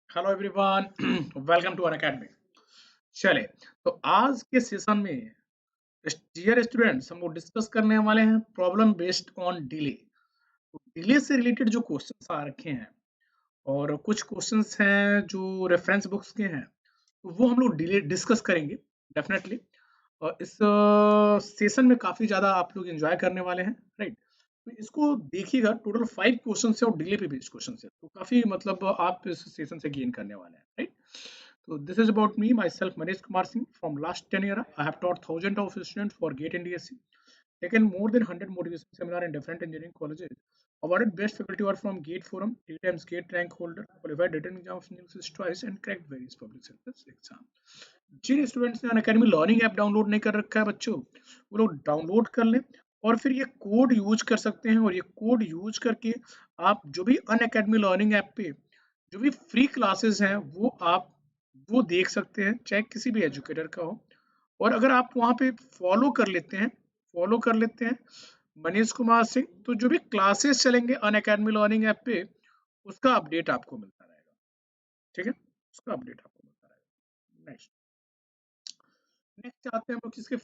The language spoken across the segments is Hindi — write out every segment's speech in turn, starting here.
Hello everyone welcome to Unacademy. चले तो आज के सेशन में डियर स्टूडेंट्स हम लोग डिस्कस करने वाले हैं प्रॉब्लम बेस्ड ऑन डिले। तो डिले से रिलेटेड जो क्वेश्चंस आ रखे हैं और कुछ क्वेश्चंस हैं जो रेफरेंस बुक्स के हैं, तो वो हम लोग डिले डिस्कस करेंगे डेफिनेटली। और इस सेशन में काफी ज्यादा आप लोग एंजॉय करने वाले हैं, राइट। तो इसको देखिएगा, टोटल 5 क्वेश्चन है और डिले पे बेस्ड क्वेश्चन है, तो काफी मतलब आप इस सेशन से गेन करने वाले हैं, right. So this is about me, myself, Manish Kumar Singh. From last 10 years, I have taught thousands of students for GATE and DSC, taken more than 100 motivation seminar in different engineering colleges, awarded best faculty award from GATE Forum, 3 times GATE rank holder, qualified written exam of English twice, and cracked various public sector exam. Jin students ने अनअकैडमी लर्निंग ऐप डाउनलोड नहीं कर रखा है बच्चों, वो लोग डाउनलोड कर लें और फिर ये कोड यूज कर सकते हैं। और ये कोड यूज करके आप जो भी अनअकैडमी लर्निंग ऐप पे जो भी फ्री क्लासेस हैं वो देख सकते हैं, चाहे किसी भी एजुकेटर का हो। और अगर आप वहाँ पे फॉलो कर लेते हैं मनीष कुमार सिंह, तो जो भी क्लासेस चलेंगे अनअकैडमी लर्निंग ऐप पे, उसका अपडेट आपको मिलता रहेगा। ठीक है, उसका अपडेट आपको मिलता रहेगा। नेक्स्ट नेक्स्ट आते हैं हम लोग किसके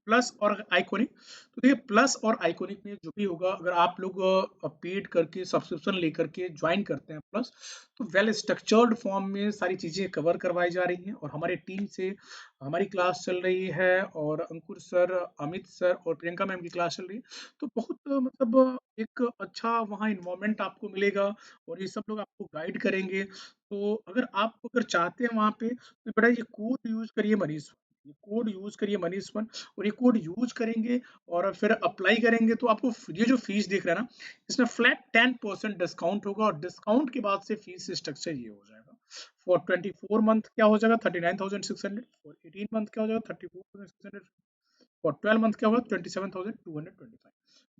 प्लस और आइकोनिक। तो देखिए, प्लस और आइकोनिक में जो भी होगा, अगर आप लोग पेड करके सब्सक्रिप्शन लेकर के ज्वाइन करते हैं प्लस, तो वेल स्ट्रक्चर्ड फॉर्म में सारी चीजें कवर करवाई जा रही हैं। और हमारे टीम से हमारी क्लास चल रही है, और अंकुर सर, अमित सर और प्रियंका मैम की क्लास चल रही है। तो बहुत मतलब एक अच्छा वहाँ इन्वायरमेंट आपको मिलेगा, और ये सब लोग आपको गाइड करेंगे। तो अगर चाहते हैं वहाँ पे, तो बेटा ये कोड यूज करिए मनीष, ये कोड यूज करिए मनीष वन। और ये कोड यूज करेंगे और फिर अप्लाई करेंगे, तो आपको ये जो फीस दिख रहा है ना, इसमें फ्लैट 10% डिस्काउंट होगा। और डिस्काउंट के बाद से फीस स्ट्रक्चर ये हो जाएगा। फॉर 24 मंथ क्या हो जाएगा 39,600, फॉर 18 मंथ क्या हो जाएगा 34,600, और 12 मंथ क्या होगा 27,225।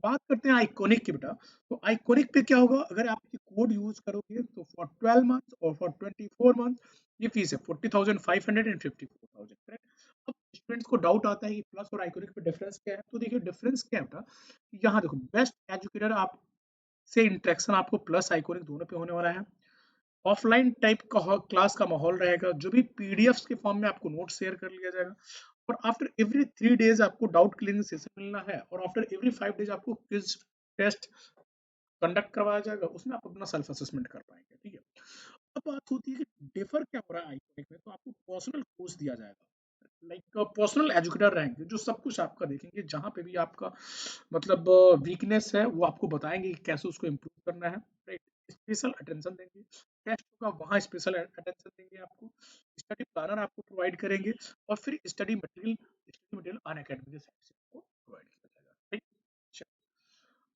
बात करते हैं आइकॉनिक की बेटा। तो आइकॉनिक पे क्या होगा, अगर आप ये कोड यूज करोगे तो फॉर 12 मंथ और फॉर 24 मंथ ये फीस है 40,500 एंड 54,000, करेक्ट। अब स्टूडेंट्स को डाउट आता है कि प्लस और आइकॉनिक पे डिफरेंस क्या है। तो देखिए डिफरेंस क्या है बेटा, यहाँ देखो बेस्ट एजुकेटर आप से इंटरेक्शन आपको प्लस आइकॉनिक दोनों पे होने वाला है। ऑफलाइन टाइप का क्लास का माहौल रहेगा, जो भी पीडीएफ के फॉर्म में आपको नोट शेयर कर लिया जाएगा। और आफ्टर एवरी 3 डेज आपको डाउट क्लियरिंग सेशन मिलना है, और आफ्टर एवरी 5 डेज आपको क्विज टेस्ट कंडक्ट करवाया जाएगा, उसमें आप अपना सेल्फ असेसमेंट कर पाएंगे। ठीक है, अब बात होती है कि डिफर क्या हो रहा है आइकॉनिक में। तो आपको पर्सनल कोर्स दिया जाएगा, लाइक पर्सनल एजुकेटर रहेंगे जो सब कुछ आपका देखेंगे, जहाँ पे भी आपका मतलब वीकनेस है वो आपको बताएंगे कि कैसे उसको इम्प्रूव करना है, राइट। स्पेशल अटेंशन देंगे, टेस्ट होगा वहाँ स्पेशल अटेंशन देंगे आपको। स्टडी प्लानर आपको प्रोवाइड करेंगे, और फिर स्टडी मटेरियल अन अकेडमी के साइड से आपको प्रोवाइड किया जाएगा, ठीक।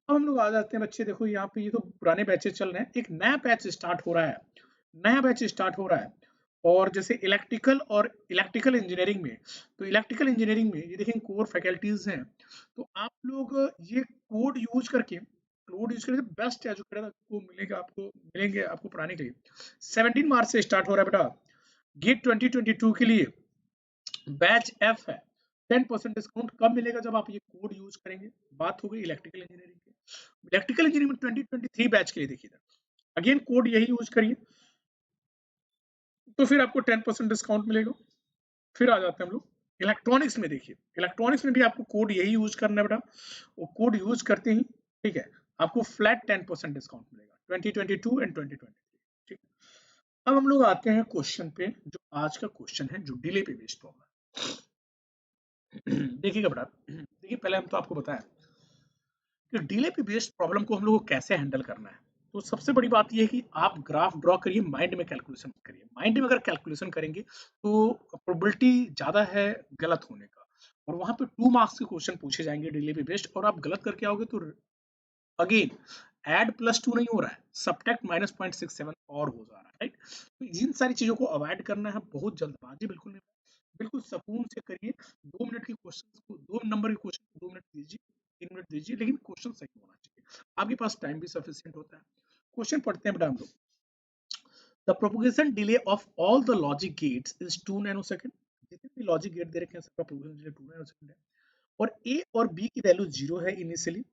अब हम लोग आ जाते हैं बच्चे, देखो यहाँ पे ये तो पुराने बैचेस चल रहे हैं, एक नया बैच स्टार्ट हो रहा है। नया बैच स्टार्ट हो रहा है, और जैसे इलेक्ट्रिकल इंजीनियरिंग में, तो इलेक्ट्रिकल इंजीनियरिंग में ये देखें कोर फैकल्टीज हैं। तो आप लोग ये कोड यूज करके बेस्ट एजुकेटर मिलेंगे आपको पढ़ाने के लिए। 17 मार्च से स्टार्ट हो रहा है बेटा, गेट 2022 के लिए बैच एफ है। 10% डिस्काउंट कब मिलेगा, जब आप ये कोड यूज करेंगे। बात हो गई इलेक्ट्रिकल इंजीनियरिंग की। इलेक्ट्रिकल इंजीनियरिंग में 2023 बैच के लिए देखिए, अगेन कोड यही यूज करिए, तो फिर आपको 10% डिस्काउंट मिलेगा। फिर आ जाते हैं हम लोग इलेक्ट्रॉनिक्स में। देखिए इलेक्ट्रॉनिक्स में भी आपको कोड यही यूज करना है बेटा, वो कोड यूज करते ही, ठीक है, आपको फ्लैट 10% डिस्काउंट मिलेगा 2022 एंड 2023, ठीक। अब हम लोग आते हैं क्वेश्चन पे, जो आज का क्वेश्चन है, जो डिले पे बेस्ड प्रॉब्लम है। देखिएगा बेटा, देखिए पहले हम तो आपको बताएं कि डिले पे बेस्ड प्रॉब्लम को हम लोग को कैसे हैंडल करना है। तो सबसे बड़ी बात यह है कि आप ग्राफ ड्रॉ करिए, माइंड में कैलकुलेशन करिए। माइंड में अगर कैलकुलेशन करेंगे तो प्रोबेबिलिटी ज्यादा है गलत होने का। और वहां पे 2 मार्क्स के क्वेश्चन पूछे जाएंगे डिले पे बेस्ड, और आप गलत करके आओगे तो अगेन ऐड +2 नहीं हो रहा है, सब्ट्रैक्ट -0.67 और हो जा रहा है, राइट। तो इन सारी चीजों को अवॉइड करना है, बहुत जल्दबाजी बिल्कुल नहीं, बिल्कुल सुकून से करिए। 2 मिनट के क्वेश्चन को, 2 नंबर के क्वेश्चन को 2 मिनट दीजिए, 3 मिनट दीजिए, लेकिन क्वेश्चन सही होना चाहिए। आपके पास टाइम भी सफिशियंट होता है। क्वेश्चन पढ़ते हैं बेटा हम लोग। The propagation delay of all the logic gates is 2 nanosecond. जितने भी लॉजिक गेट दे रखे हैं सबका प्रोपोगेशन डिले 2 नैनोसेकंड है। और ए और बी की वैल्यू 0 है initially.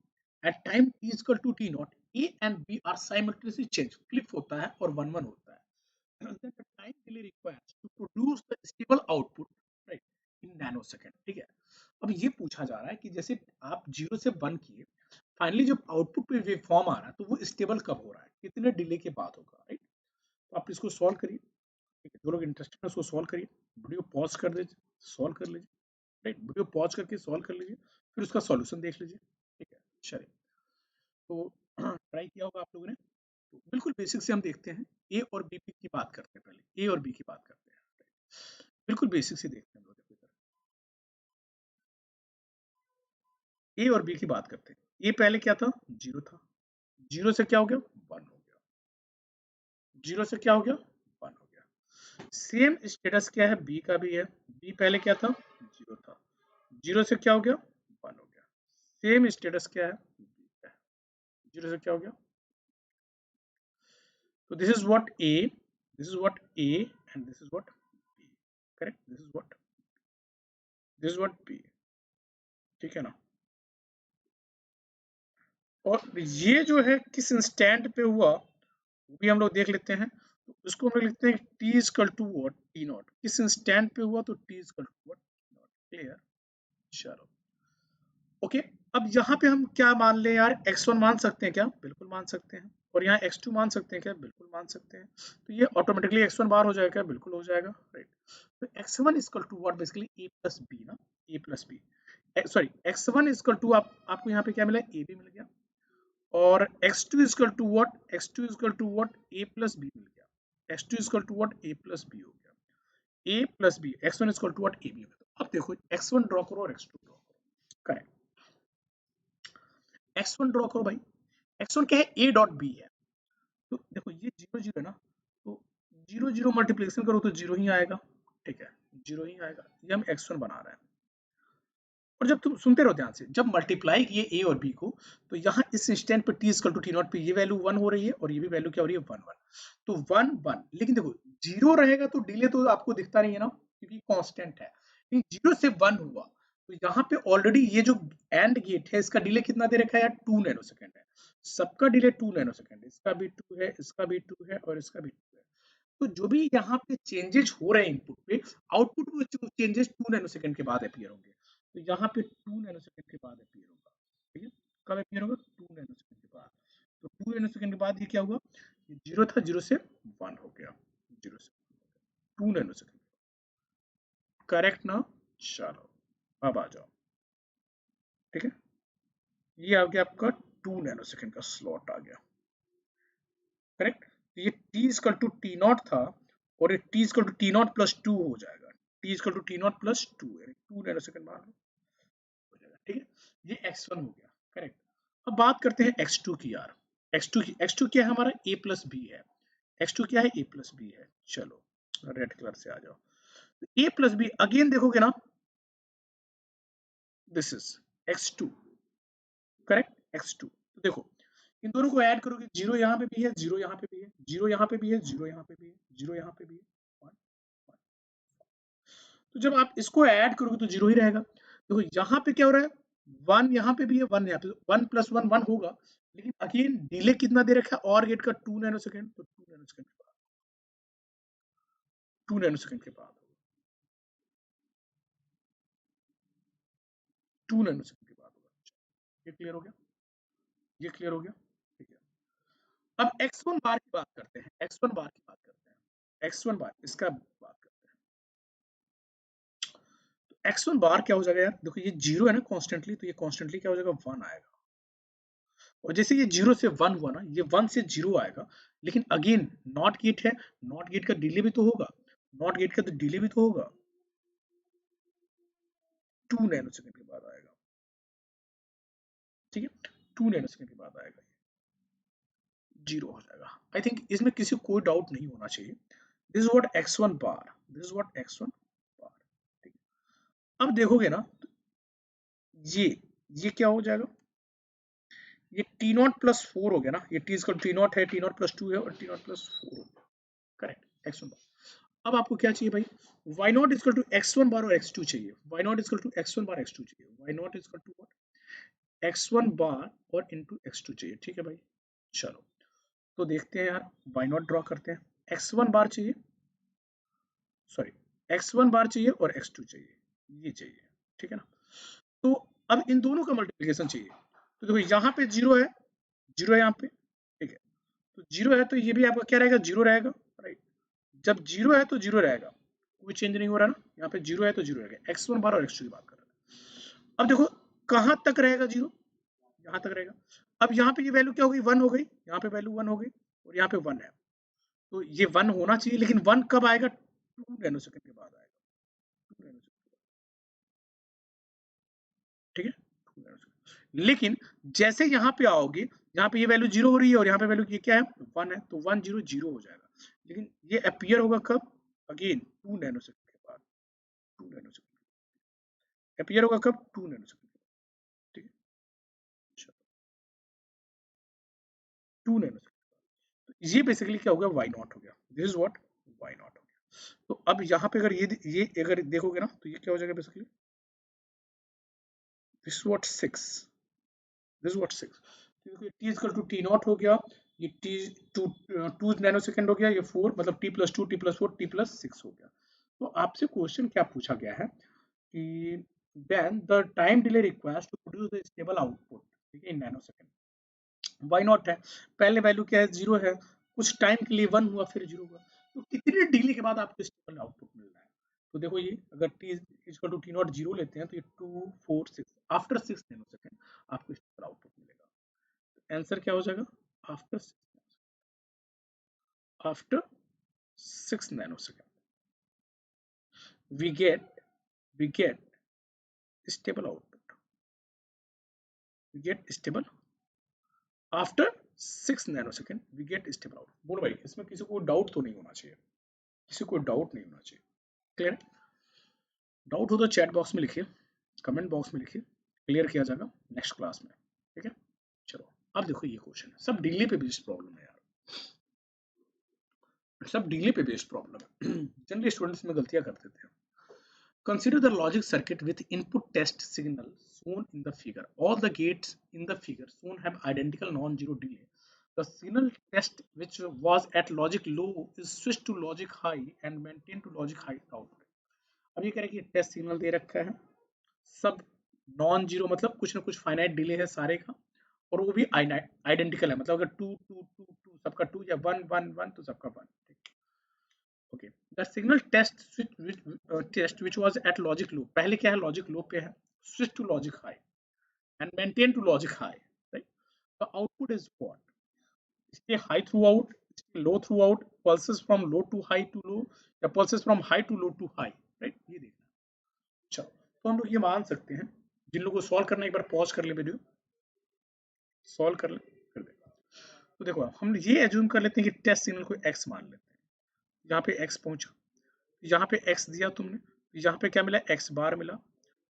At time t equal to t not, A and B are simultaneously change, flip होता है और 1 1 होता है। then the time delay required to produce the stable output, right, in nanosecond. ठीक है, अब ये पूछा जा रहा है कि जैसे आप 0 से 1 किए, फाइनली जब आउटपुट पे वेव फॉर्म आ रहा है तो वो स्टेबल कब हो रहा है, कितने डिले के बाद होगा, राइट? तो आप इसको सॉल्व करिए, ठीक है, जो लोग इंटरेस्टेड है उसको सॉल्व करिए, वीडियो पॉज कर दीजिए, सॉल्व कर लीजिए, राइट, वीडियो पॉज करके सॉल्व कर लीजिए, फिर उसका सॉल्यूशन देख लीजिए, ठीक है। चलिए, तो ट्राई किया होगा आप लोगों ने। तो बिल्कुल बेसिक से हम देखते हैं, ए और बी की बात करते हैं, पहले ए और बी की बात करते हैं, बिल्कुल बेसिक से देखते हैं। ए और बी की बात करते हैं। ए पहले क्या था, 0 था, 0 से क्या हो गया, 1 हो गया, 0 से क्या हो गया, 1 हो गया। सेम स्टेटस क्या है, बी का भी है, बी पहले क्या था, 0 था, 0 से क्या हो गया, 1 हो गया। सेम स्टेटस क्या है, बी का है, 0 से क्या हो गया। तो this is what A, this is what A and this is what B, correct, this is what B, ठीक है ना। और ये जो है किस इंस्टेंट पे हुआ वो भी हम लोग देख लेते हैं। तो इसको हम लोग लिखते हैं T equal to what, T not, किस इंस्टेंट पे हुआ, तो T equal to what, T not, clear. चलो, ओके। अब यहाँ पे हम क्या मान लें यार, x1 मान सकते हैं क्या, बिल्कुल मान सकते हैं। और यहाँ x2 मान सकते हैं क्या, बिल्कुल मान सकते हैं। तो ये ऑटोमेटिकली x1 बार हो जाएगा क्या, बिल्कुल हो जाएगा, राइट। तो x1 is equal to what, basically a plus B ना, a plus B, sorry x1 is equal to, आपको यहाँ पे क्या मिला, a भी मिल गया। और x2 is equal to what, x2 is equal to what, a plus B मिल गया, x2 is equal to what, a plus B हो गया, a plus B, x1 is equal to what, a B हो गया। अब देखो x1 ड्रॉ करो और x2 ड्रॉ करो, करेक्ट। x1 ड्रॉ करो भाई, x1 क्या है, a डॉट b है। तो देखो ये 0 0 है ना, तो 0 0 मल्टीप्लिकेशन करो तो 0 ही आएगा, ठीक है, 0 ही आएगा। ये हम x1 बना रहे हैं। और जब तुम सुनते रहो ध्यान से, जब मल्टीप्लाई किए ए और बी को, तो यहाँ इस इंस्टेंट पे T equal to T not पे ये वैल्यू 1 हो रही है और ये भी वैल्यू क्या हो रही है, 1 1। तो 1 1, लेकिन देखो 0 रहेगा तो डिले तो आपको दिखता नहीं है ना, क्योंकि कांस्टेंट है। लेकिन 0 से 1 हुआ तो यहाँ पे ऑलरेडी ये जो एंड गेट है इसका डिले कितना दे रखा है यार, 2 नैनो सेकंड है। सबका डिले 2 नैनो सेकंड है, इसका भी 2 है, इसका भी 2 है और इसका भी 2 है। तो जो भी यहाँ पे चेंजेस हो रहे हैं इनपुट पे, आउटपुट में चेंजेस 2 नैनो सेकंड के बाद अपीयर होंगे। तो यहाँ पे 2 नैनो सेकंड के बाद अपीयर होगा, ठीक है। कब अपीयर होगा, 2 नैनो सेकंड के बाद। तो 2 नैनो सेकंड के बाद ये क्या हुआ, ये 0 था, 0 से 1 हो गया, 0 से 2 नैनो सेकंड, करेक्ट ना। चलो, अब आ जाओ, ठीक है, ये आ गया आपका 2 नैनो सेकंड का स्लॉट आ गया, करेक्ट। तो ये t equal to T not था और ये t equal to T not plus 2 हो जाएगा, t equal to T not plus 2, यानी 2 नैनो सेकंड मान लो हो जाएगा, ठीक है। ये x1 हो गया, करेक्ट। अब बात करते हैं x2 की यार, x2 की, x2 क्या है हमारा, a प्लस बी है, x2 क्या है, a प्लस बी है। चलो रेड कलर से आ जाओ, a प्लस बी अगेन देखोगे ना, this is x2, correct, x2। तो देखो इन दोनों को ऐड करोगे, 0 यहाँ पे भी है, 0 यहाँ पे भी है, 0 यहाँ पे भी है, 0 यहाँ पे भी है, 0 यहाँ पे भी है, 1 1। तो जब आप इसको ऐड करोगे तो 0 ही रहेगा। देखो यहाँ पे क्या हो रहा है, 1 यहाँ पे भी है, 1 यहाँ पे, 1 प्लस 1 1 होगा। लेकिन अगेन डिले कितना दे रखा है, और गेट का 2 नैनो सेकंड, तो 2 नैनो सेकंड के बाद, 2 नैनो सेकंड के बाद, 2 नैनो सेकंड के बाद होगा। ये क्लियर हो गया, ये क्लियर हो गया, ठीक है। अब x1 बार की बात करते हैं, x1 बार की बात करते हैं, x1 बार इसका बात करते हैं। तो x1 बार क्या हो जाएगा यार, देखो ये 0 है ना कॉन्स्टेंटली, तो ये कॉन्स्टेंटली क्या हो जाएगा, 1 आएगा। और जैसे ये 0 से 1 हुआ ना, ये 1 से 0 आएगा। लेकिन अगेन नॉट गेट है, नॉट गेट का डिले भी तो होगा, नॉट गेट का तो डिले भी तो होगा, 2 नैनो सेकंड के बाद आएगा, ठीक है, 2 नैनो सेकंड के बाद आएगा, 0 हो जाएगा। आई थिंक इसमें किसी को कोई डाउट नहीं होना चाहिए। This is what x1 bar, this is what x1 बार, ठीक है। अब देखोगे ना, ये क्या हो जाएगा, ये टी नॉट प्लस 4 हो गया ना, ये टी टी नॉट है, टी नॉट प्लस 2 है और टी नॉट प्लस 4 हो गया, करेक्ट, x1 बार। अब आपको क्या चाहिए भाई, y not equal to x1 bar और x2 चाहिए, y not equal to x1 bar x2 चाहिए, y not equal to what, x1 bar और इनटू x2 चाहिए, ठीक है भाई। चलो तो देखते हैं यार, y नॉट ड्रॉ करते हैं, x1 बार चाहिए, सॉरी x1 बार चाहिए और x2 चाहिए, ये चाहिए, ठीक है ना। तो अब इन दोनों का मल्टीप्लिकेशन चाहिए, तो देखो यहाँ पे जीरो है, जीरो है यहाँ पे, ठीक है, तो जीरो है तो ये भी आपका क्या रहेगा, जीरो रहेगा, राइट। जब जीरो है तो जीरो रहेगा, कोई चेंज नहीं हो रहा ना, यहाँ पे जीरो है तो जीरो रहेगा, x1 बार और x2 की बात कर रहे हैं। अब देखो कहाँ तक रहेगा जीरो, यहाँ तक रहेगा। अब यहाँ पे ये वैल्यू क्या हो गई, वन हो गई, यहाँ पे वैल्यू वन हो गई और यहाँ पे वन है, तो ये वन होना चाहिए, लेकिन वन कब आएगा, 2 नैनो सेकंड के बाद आएगा, 2 नैनो सेकंड, ठीक है, 2 नैनो सेकंड। लेकिन जैसे यहाँ पे आओगे, यहाँ पे ये वैल्यू जीरो हो रही है और यहाँ पे वैल्यू ये क्या है, वन है, तो वन जीरो जीरो हो जाएगा, लेकिन ये अपीयर होगा कब, अगेन 2 नैनो सेकंड के बाद, 2 नैनो सेकंड अपीयर होगा कब, 2 नैनो सेकंड, ठीक है, 2 नैनो सेकंड। ये बेसिकली क्या हो गया, वाई नॉट हो गया, this is what, Y not हो गया। तो अब यहाँ पे अगर ये अगर देखोगे ना तो ये क्या हो जाएगा बेसिकली, दिस व्हाट 6, दिस व्हाट 6, क्योंकि t equal to T not हो गया, ये t टू 2 नैनो सेकंड हो गया, ये 4 मतलब t plus 2 t plus 4 t plus 6 हो गया। तो आपसे क्वेश्चन क्या पूछा गया है कि then the time delay requires to produce the stable output, ठीक है, in nanosecond, Y not है, पहले वैल्यू क्या है, जीरो है, कुछ टाइम के लिए वन हुआ फिर जीरो हुआ, तो कितने डिले के बाद आपको स्टेबल आउटपुट मिल रहा है। तो देखो ये अगर t equal to T not zero लेते हैं तो ये 2 4 6 आफ्टर 6 नैनो सेकंड आपको स्टेबल आउटपुट मिलेगा। आंसर क्या हो जाएगा, after after 6 nanosecond we get stable output, we get stable after 6 nanosecond we get stable output। बोलो भाई इसमें किसी को डाउट तो नहीं होना चाहिए, किसी को डाउट नहीं होना चाहिए, क्लियर। डाउट हो तो चैट बॉक्स में लिखिए, कमेंट बॉक्स में लिखिए, क्लियर किया जाएगा नेक्स्ट क्लास में, ठीक है। चलो अब देखो ये क्वेश्चन है, सब डिले पे बेस्ड प्रॉब्लम है यार, सब डिले पे बेस्ड प्रॉब्लम है। जनरली स्टूडेंट्स में गलतियां कर देते हैं। Consider the logic circuit with input test signal shown in the figure. All the gates in the figure shown have identical non-zero delay. The signal test which was at logic low is switched to logic high and maintained to logic high output. अब ये कह रहे हैं कि टेस्ट सिग्नल दे रखा है, सब नॉन जीरो मतलब कुछ ना कुछ फाइनाइट डिले है सारे का, और वो भी आइडेंटिकल है, मतलब अगर टू टू टू टू सबका टू या वन वन वन तो सबका one, okay. The signal test which was at logic low, पहले क्या है लॉजिक लो पे है, switch to logic high and maintain to logic high, right. The output is what, stay high throughout, stay low throughout, pulses from low to high to low, या pulses from high to low to high, right, ये देखना। चलो तो हम लोग ये मान सकते हैं, जिन लोगों को सॉल्व करना एक बार पॉज कर ले वीडियो, सॉल्व कर ले, कर दे। तो देखो हम ये एज्यूम कर लेते हैं कि टेस्ट सिग्नल को x मान लेते हैं, यहाँ पे x पहुंचा, यहाँ पे x दिया तुमने, यहाँ पे क्या मिला, x बार मिला,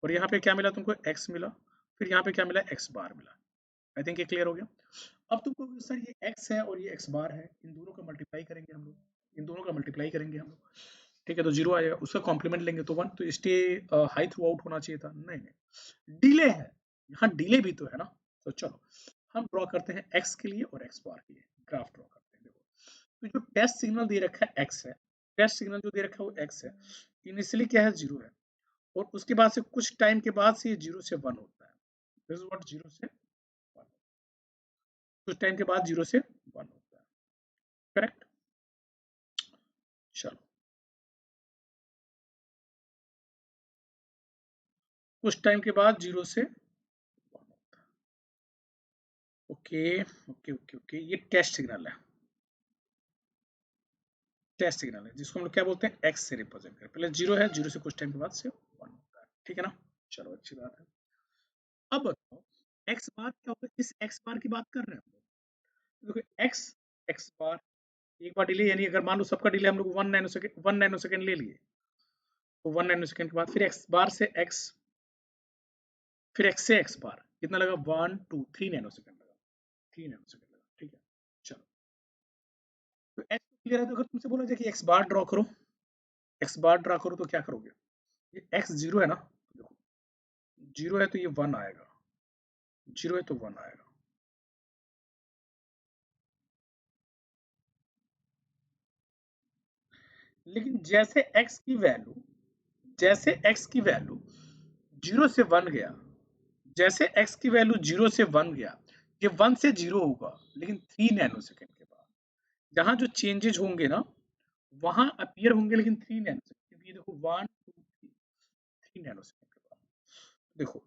और यहाँ पे क्या मिला तुमको, x मिला, फिर यहाँ पे क्या मिला, x बार मिला। आई थिंक ये क्लियर हो गया। अब तुमको सर ये x है और ये x बार है, इन दोनों का मल्टीप्लाई करेंगे हम लोग, इन दोनों का मल्टीप्लाई करेंगे हम लोग, ठीक है, तो जीरो आएगा, उसका कॉम्प्लीमेंट लेंगे तो वन, तो स्टे हाई थ्रू आउट होना चाहिए था, नहीं नहीं डिले है, यहाँ डिले भी तो है ना। तो चलो हम ड्रॉ करते हैं x के लिए और x बार के लिए ग्राफ ड्रॉ करते हैं। देखो तो जो टेस्ट सिग्नल दे रखा है x है, टेस्ट सिग्नल जो दे रखा है वो x है, इनिशियली क्या है जीरो है, और उसके बाद से कुछ टाइम के बाद से ये जीरो से वन होता है, दिस इज व्हाट, जीरो से वन, कुछ टाइम के बाद जीरो से वन होता है, करेक्ट। चलो कुछ टाइम के बाद जीरो से वन होता है, ओके ओके ओके ओके, ये टेस्ट सिग्नल है, टेस्ट सिग्नल है जिसको हम लोग क्या बोलते हैं, एक्स से रिप्रेजेंट करें, पहले जीरो है, जीरो से कुछ टाइम के बाद से वन होता है, ठीक है ना। चलो अच्छी बात है। अब बताओ एक्स बार क्या होता है, इस एक्स बार की बात कर रहे हैं हम लोग, देखो एक्स एक्स बार एक बार डिले, यानी अगर मान लो सबका डिले हम लोग 1 नैनो सेकंड ले लिए, तो 1 नैनो सेकंड के बाद फिर एक्स बार से एक्स, फिर एक्स से एक्स बार कितना लगा, 1 2 3 नैनो सेकंड लगा, 3 नैनो सेकंड लगा, ठीक है। चलो तो एक्स क्लियर है, तो अगर तुमसे बोला जाए कि एक्स बार ड्रॉ करो, एक्स बार ड्रॉ करो तो क्या करोगे, ये एक्स जीरो है ना, देखो जीरो है तो ये वन आएगा, जीरो है तो वन आएगा, लेकिन जैसे x की वैल्यू 0 से 1 गया, जैसे x की वैल्यू 0 से 1 गया, ये 1 से 0 होगा, लेकिन 3 नैनो सेकंड के बाद जहां जो चेंजेज होंगे ना वहां अपीयर होंगे, लेकिन 3 नैनो सेकंड। ये देखो 1 2 3 नैनो सेकंड के बाद देखो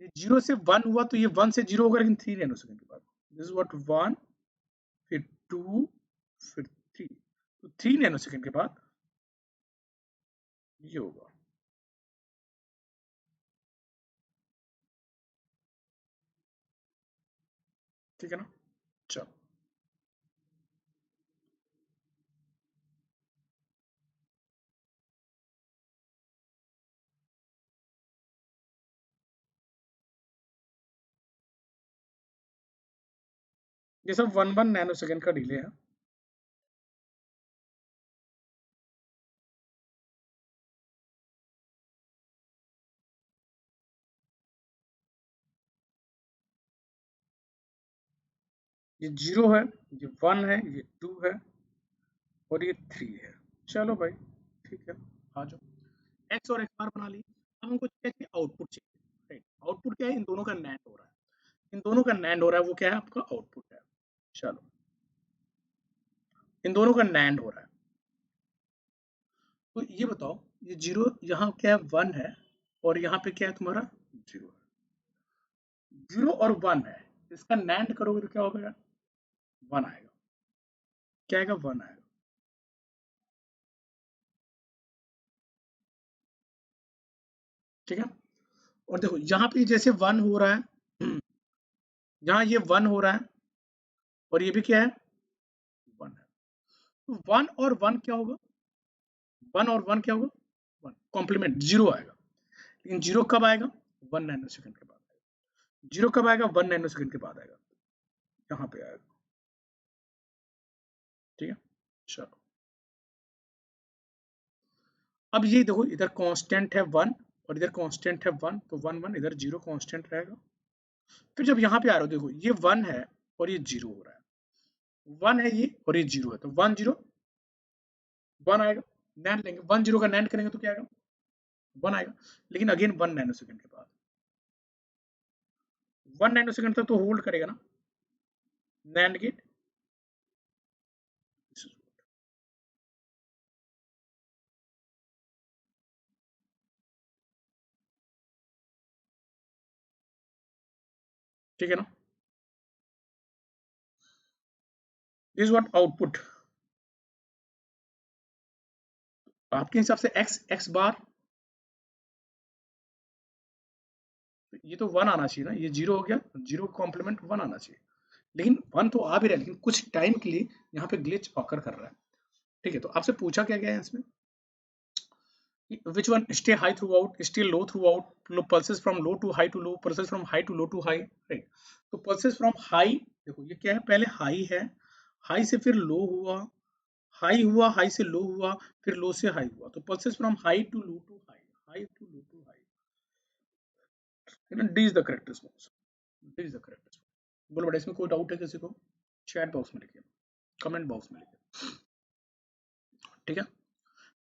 ये 0 से 1 हुआ तो ये 1 से 0 होगा, लेकिन 3 नैनो सेकंड के बाद दिस इज व्हाट 1 फिर 2 फिर 3, तो 3 नैनो सेकंड के बाद ये होगा। ठीक है ना? चलो ये सब 1 नैनो सेकंड का डिले है। ये 0 है, ये 1 है, ये 2 है और ये 3 है। चलो भाई ठीक है, आ जाओ। एक्स और एक्स बार बना ली। अब हमको चाहिए आउटपुट चाहिए, राइट? आउटपुट क्या है? इन दोनों का नैंड हो रहा है, इन दोनों का नैंड हो रहा है, वो क्या है? आपका आउटपुट है। चलो इन दोनों का नैंड हो रहा है, तो ये बताओ ये 0 यहाँ क्या है? 1 है और यहाँ पे क्या है तुम्हारा? 0 है। 0 और 1 है, इसका नैंड करोगे तो क्या होगा? 1 आएगा। क्या आएगा? 1 आएगा। ठीक है, और देखो यहाँ पे जैसे 1 हो रहा है, यहाँ ये 1 हो रहा है और ये भी क्या है? 1 है। तो 1 और 1 क्या होगा? 1 और 1 क्या होगा? 1 कॉम्प्लीमेंट 0 आएगा। लेकिन 0 कब आएगा? 1 नैनो सेकंड के बाद आएगा। 0 कब आएगा? 1 नैनो सेकंड के बाद आएगा, यहाँ पे आएगा। ठीक है, चलो अब ये देखो इधर कांस्टेंट है 1 और इधर कांस्टेंट है 1, तो 1 1 इधर 0 कांस्टेंट रहेगा। फिर जब यहाँ पे आ रहे हो देखो ये 1 है और ये 0 हो रहा है, 1 है ये और ये 0 है, तो 1 0 1 आएगा। नैंड लेंगे, 1 0 का नैंड करेंगे तो क्या आएगा? 1 आएगा। लेकिन अगेन 1 नैनो सेकंड के बाद, 1 नैनो सेकंड तक तो होल्ड करेगा ना नैंड गेट। ठीक है ना? This what output. आपके हिसाब से x x बार, ये तो 1 आना चाहिए ना, ये 0 हो गया, 0 का कॉम्प्लीमेंट 1 आना चाहिए। लेकिन 1 तो आ भी रहा है, लेकिन कुछ टाइम के लिए यहाँ पे ग्लिच ऑकर कर रहा है। ठीक है, तो आपसे पूछा क्या गया है इसमें? Which one stay high throughout, stay low throughout, pulses from low to high to low, pulses from high to low to high, right? तो pulses from high, देखो ये क्या है? पहले हाई है, हाई से फिर लो हुआ, हाई हुआ, हाई से लो हुआ, फिर लो से हाई हुआ, तो pulses from high to low to high, high to low to high, है ना? D is the correct response, D is the correct response। बोलो बेटा, इसमें कोई डाउट है किसी को? चैट बॉक्स में लिखिए, कमेंट बॉक्स में लिखिए। ठीक है,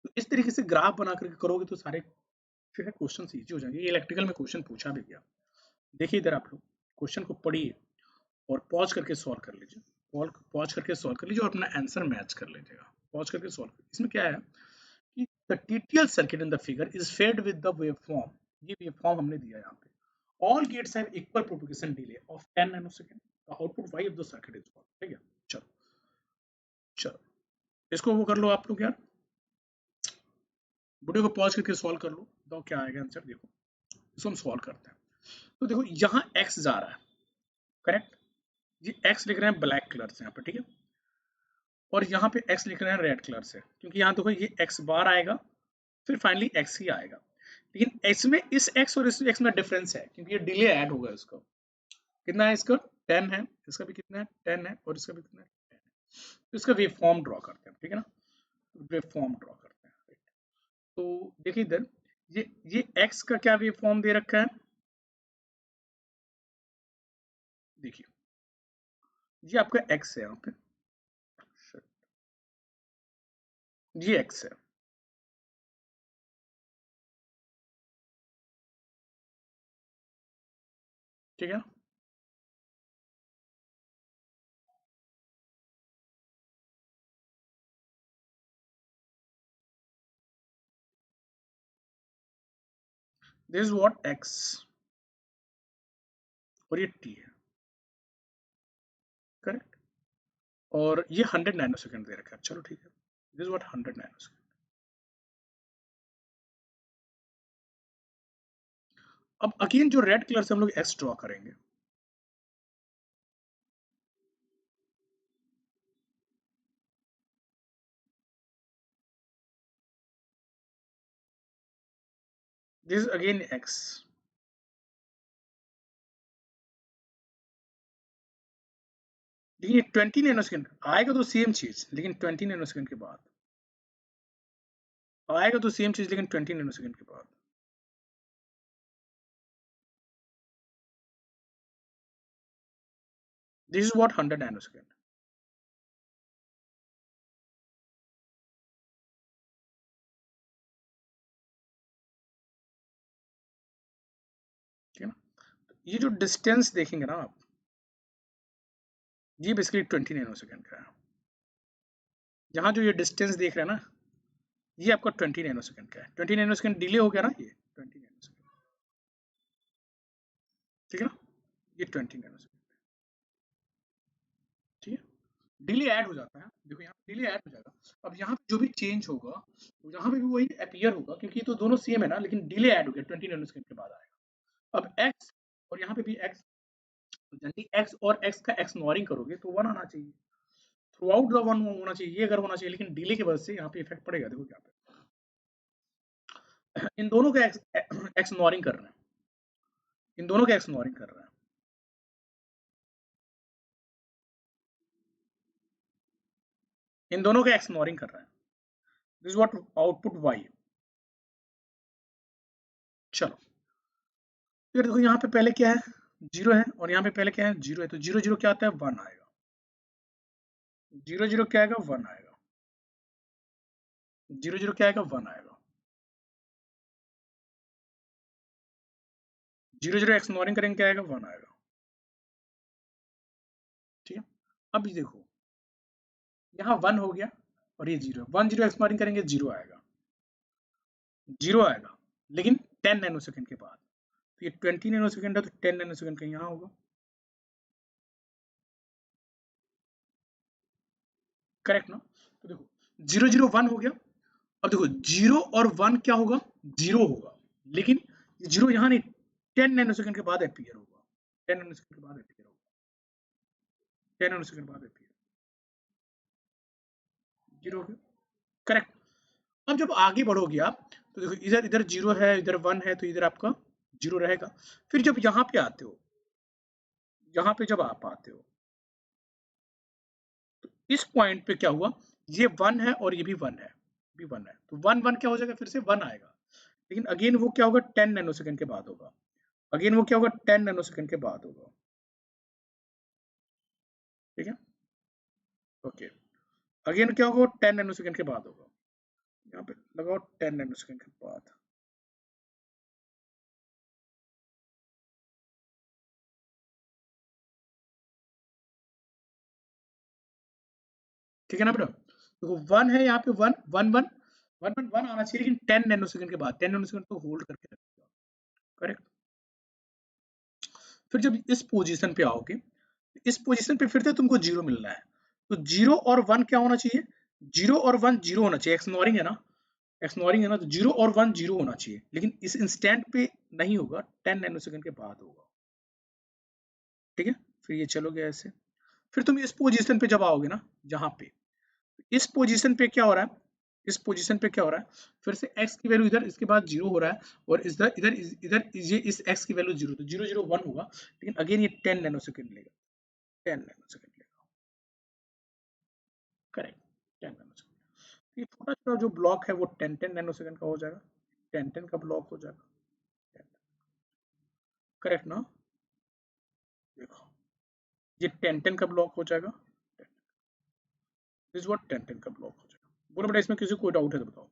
तो इस तरीके से ग्राफ बना करके करोगे तो सारे फिर क्वेश्चन इजी हो जाएंगे। ये इलेक्ट्रिकल में क्वेश्चन पूछा भी गया। देखिए इधर आप लोग क्वेश्चन को पढ़िए और पॉज करके सॉल्व कर लीजिए, पॉज करके सॉल्व कर लीजिए और अपना आंसर मैच कर लीजिएगा। पॉज करके सॉल्व कर, इसमें क्या है कि the TTL circuit in the figure is fed with the waveform. ये वेवफॉर्म हमने दिया यहाँ पे। All gates have equal propagation delay of 10 nanosecond, the output Y of the circuit is 1। ठीक है, चलो चलो इसको वो कर लो आप लोग यार, वीडियो को पॉज करके सॉल्व कर लो, तो क्या आएगा आंसर देखो। इसको हम सॉल्व करते हैं। तो देखो यहाँ x जा रहा है, करेक्ट? ये x लिख रहे हैं ब्लैक कलर से यहाँ पे, ठीक है? और यहाँ पे x लिख रहे हैं रेड कलर से, क्योंकि यहाँ देखो ये x बार आएगा, फिर फाइनली x ही आएगा। लेकिन इसमें इस x और इस x में डिफरेंस है, क्योंकि ये डिले ऐड होगा इसका। कितना है इसका? 10 है, इसका भी कितना है? 10 है, और इसका भी कितना है? 10 है। तो इसका वेव फॉर्म ड्रॉ करते हैं, ठीक है ना? वेव फॉर्म ड्रॉ करते हैं। तो देखिए इधर ये x का क्या वेव फॉर्म दे रखा है? देखिए ये आपका x है यहाँ पे, ये x है, ठीक है। दिस इज व्हाट एक्स और ये टी है, करेक्ट। और ये 100 नैनो सेकंड दे रखा है, चलो ठीक है, this is what 100 nano second. अब अगेन जो रेड कलर से हम लोग एक्स ड्रॉ करेंगे, दिस इज अगेन एक्स, लेकिन ये 20 नैनो सेकंड आएगा तो सेम चीज, लेकिन 20 नैनो सेकंड के बाद आएगा तो सेम चीज, लेकिन 20 नैनो सेकंड के बाद। This is what 100 nano second. ठीक है ना, ये जो डिस्टेंस देखेंगे ना आप, ये बेसिकली 20 नैनो सेकंड का है। यहाँ जो ये डिस्टेंस देख रहे हैं ना, ये आपका 20 नैनो सेकंड का है। 20 नैनो सेकंड डिले हो गया ना, ये 20 नैनो सेकंड, ठीक है ना, ये 20 नैनो सेकंड, ठीक है। डिले ऐड हो जाता है, देखो यहाँ डिले ऐड हो जाएगा। अब यहाँ पे जो भी चेंज होगा, तो यहाँ पे भी वही अपीयर होगा, क्योंकि ये तो दोनों सेम है ना, लेकिन डिले ऐड हो गया, 20 नैनो सेकंड के बाद आएगा। अब एक्स और यहाँ पे भी एक्स, तो जनरली एक्स और एक्स का एक्सनोरिंग करोगे तो 1 आना चाहिए, थ्रू आउट द 1 होना चाहिए, ये अगर होना चाहिए, लेकिन डिले की वजह से यहाँ पे इफेक्ट पड़ेगा। देखो क्या पे इन दोनों का एक्सनोरिंग कर रहे हैं, इन दोनों का एक्सनोरिंग कर रहे हैं, इन दोनों का एक्सनोरिंग कर रहे हैं। This is what output Y. चलो फिर देखो यहाँ पे पहले क्या है, जीरो है, और यहाँ पे पहले क्या है, जीरो है, तो जीरो जीरो क्या आता है, 1 आएगा। जीरो जीरो क्या आएगा, 1 आएगा। जीरो जीरो क्या आएगा, 1 आएगा। जीरो जीरो एक्सनोरिंग करेंगे क्या आएगा, 1 आएगा। ठीक है। अब ये देखो यहाँ 1 हो गया और ये जीरो, 1 जीरो एक्सनोरिंग करेंगे, जीरो आएगा, जीरो आएगा, लेकिन 10 नैनो सेकंड के बाद। तो ये 20 नैनो सेकंड है, तो 10 नैनो सेकंड का यहाँ होगा, करेक्ट ना। तो देखो जीरो जीरो 1 हो गया। अब देखो जीरो और 1 क्या होगा, जीरो होगा, लेकिन जीरो यहाँ नहीं, 10 नैनो सेकंड के बाद अपीयर होगा, 10 नैनो सेकंड के बाद अपीयर होगा, 10 नैनो सेकंड बाद अपीयर, जीरो हो गया, करेक्ट। अब जब आगे बढ़ोगे आप, तो देखो इधर इधर जीरो है, इधर 1 है, तो इधर आपका जीरो रहेगा। फिर जब यहाँ पे आते हो, यहाँ पे जब आप आते हो, तो इस पॉइंट पे क्या हुआ, ये 1 है और ये भी 1 है, भी 1 है, तो 1 1 क्या हो जाएगा, फिर से 1 आएगा, लेकिन अगेन वो क्या होगा, 10 नैनो सेकंड के बाद होगा, अगेन वो क्या होगा, 10 नैनो सेकंड के बाद होगा, ठीक है, ओके। अगेन क्या होगा, 10 नैनो सेकंड के बाद होगा, यहाँ पे लगाओ 10 नैनो सेकंड के बाद, ठीक है ना बेटा। देखो 1 है यहाँ पे, 1 1 1 1 1 1 आना चाहिए, लेकिन 10 नैनो सेकंड के बाद, 10 नैनो सेकंड तो होल्ड करके रखेगा, करेक्ट। फिर जब इस पोजीशन पे आओगे, इस पोजीशन पे फिर से तुमको जीरो मिलना है, तो जीरो और 1 क्या होना चाहिए, जीरो और 1 जीरो होना चाहिए, एक्सनोरिंग है ना, एक्सनोरिंग है ना, तो जीरो और 1 जीरो होना चाहिए, लेकिन इस इंस्टेंट पे नहीं होगा, 10 नैनो सेकंड के बाद होगा, ठीक है। फिर ये चलोगे ऐसे, फिर तुम इस पोजीशन पे जब आओगे ना, जहां पे इस पोजीशन पे क्या हो रहा है, इस पोजीशन पे क्या हो रहा है, फिर से x की वैल्यू इधर, इसके बाद जीरो हो रहा है, और इधर इधर इधर ये इस x की वैल्यू जीरो, तो जीरो जीरो 1 होगा, लेकिन अगेन ये 10 नैनो सेकंड लेगा, 10 नैनो सेकंड लेगा, करेक्ट, 10 नैनो सेकंड। ये छोटा छोटा जो ब्लॉक है वो 10 10 नैनो सेकंड का हो जाएगा, 10 10 का ब्लॉक हो जाएगा, करेक्ट ना। देखो ये 10 10 का ब्लॉक हो जाएगा, दिस व्हाट 10 10 का ब्लॉक हो जाएगा। बोलो बेटा इसमें किसी को कोई डाउट है तो बताओ।